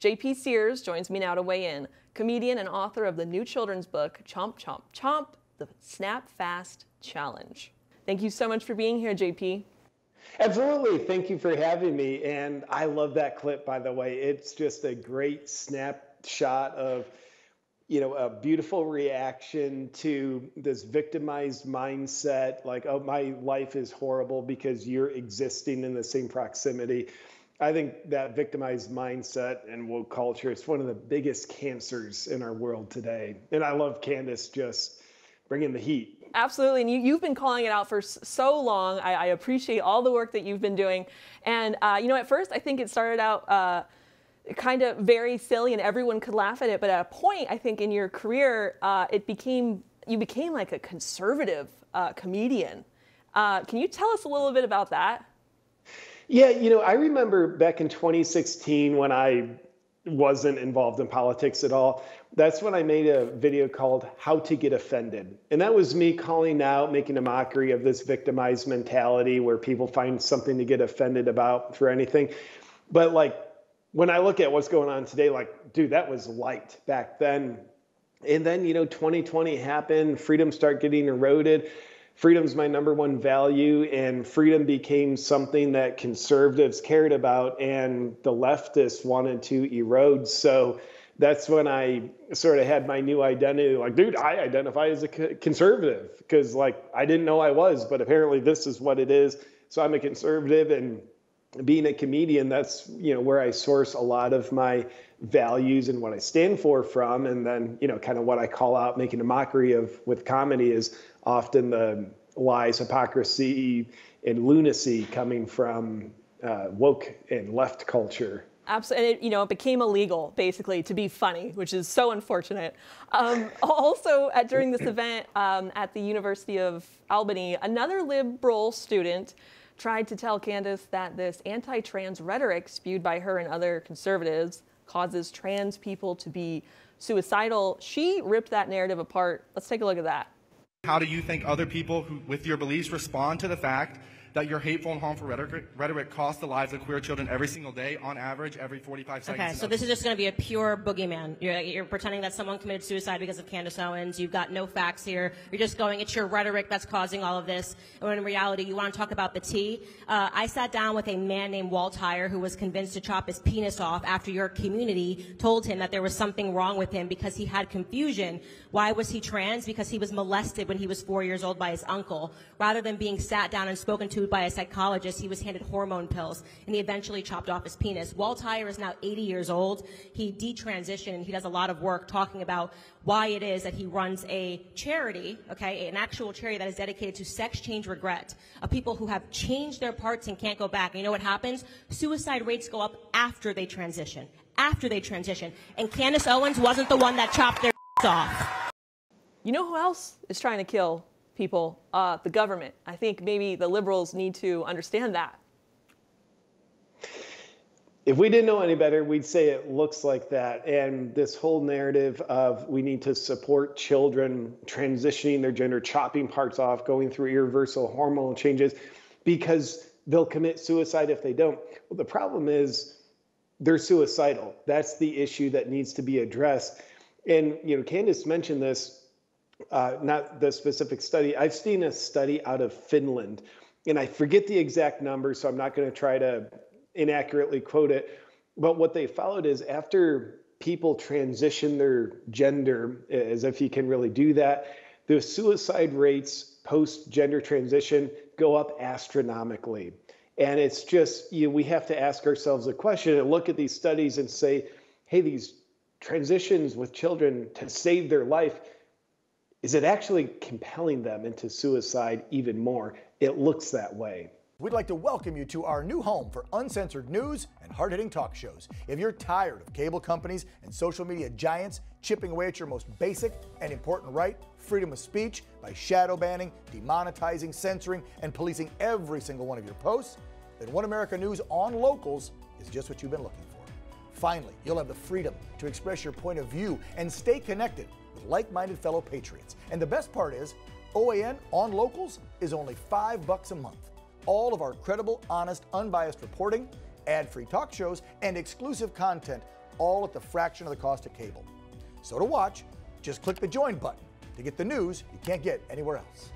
JP Sears joins me now to weigh in, comedian and author of the new children's book, Chomp Chomp Chomp, The Snap Fast Challenge. Thank you so much for being here, JP. Absolutely. Thank you for having me. And I love that clip, by the way. It's just a great snapshot of, a beautiful reaction to this victimized mindset, like, oh, my life is horrible because you're existing in the same proximity. I think that victimized mindset and woke culture is one of the biggest cancers in our world today. And I love Candace just bringing the heat. Absolutely, and you've been calling it out for so long. I appreciate all the work that you've been doing. And, at first I think it started out kind of very silly and everyone could laugh at it. But at a point, I think in your career, you became like a conservative comedian. Can you tell us a little bit about that? Yeah, I remember back in 2016 when I wasn't involved in politics at all. That's when I made a video called How to Get Offended. And that was me calling out, making a mockery of this victimized mentality where people find something to get offended about for anything. But when I look at what's going on today, dude, that was light back then. And then, 2020 happened, freedom started getting eroded. Freedom's my number one value, and freedom became something that conservatives cared about and the leftists wanted to erode. So that's when I sort of had my new identity. Dude, I identify as a conservative because I didn't know I was, but apparently this is what it is. So I'm a conservative, and being a comedian, that's, where I source a lot of my values and what I stand for from. And then, kind of what I call out, making a mockery of with comedy is often the lies, hypocrisy, and lunacy coming from woke and left culture. Absolutely, it became illegal basically to be funny, which is so unfortunate. Also, during this event at the University of Albany, another liberal student tried to tell Candace that this anti-trans rhetoric spewed by her and other conservatives causes trans people to be suicidal. She ripped that narrative apart. Let's take a look at that. How do you think other people who, with your beliefs, respond to the fact that your hateful and harmful rhetoric costs the lives of queer children every single day, on average, every 45 seconds? Okay, so this is just going to be a pure boogeyman. You're pretending that someone committed suicide because of Candace Owens. You've got no facts here. You're just going, it's your rhetoric that's causing all of this. When in reality, you want to talk about the tea. I sat down with a man named Walt Heyer who was convinced to chop his penis off after your community told him that there was something wrong with him because he had confusion. Why was he trans? Because he was molested when he was 4 years old by his uncle. Rather than being sat down and spoken to by a psychologist, he was handed hormone pills, and he eventually chopped off his penis. Walt Heyer is now 80 years old. He detransitioned, and he does a lot of work talking about why it is that he runs a charity, okay, an actual charity that is dedicated to sex change regret, of people who have changed their parts and can't go back. And you know what happens? Suicide rates go up after they transition. After they transition. And Candace Owens wasn't the one that chopped their off. You know who else is trying to kill people? The government. I think maybe the liberals need to understand that. If we didn't know any better, we'd say it looks like that. And this whole narrative of we need to support children transitioning their gender, chopping parts off, going through irreversible hormonal changes because they'll commit suicide if they don't. Well, the problem is they're suicidal. That's the issue that needs to be addressed. And, Candace mentioned this, not the specific study. I've seen a study out of Finland, and I forget the exact number, so I'm not going to try to inaccurately quote it. But what they followed is after people transition their gender, as if you can really do that, the suicide rates post-gender transition go up astronomically. And it's just, we have to ask ourselves a question and look at these studies and say, hey, these transitions with children to save their life, is it actually compelling them into suicide even more? It looks that way. We'd like to welcome you to our new home for uncensored news and hard-hitting talk shows. If you're tired of cable companies and social media giants chipping away at your most basic and important right, freedom of speech, by shadow banning, demonetizing, censoring, and policing every single one of your posts, then One America News on Locals is just what you've been looking for. Finally, you'll have the freedom to express your point of view and stay connected with like-minded fellow patriots. And the best part is, OAN on Locals is only $5 a month. All of our credible, honest, unbiased reporting, ad-free talk shows, and exclusive content all at the fraction of the cost of cable. So to watch, just click the join button to get the news you can't get anywhere else.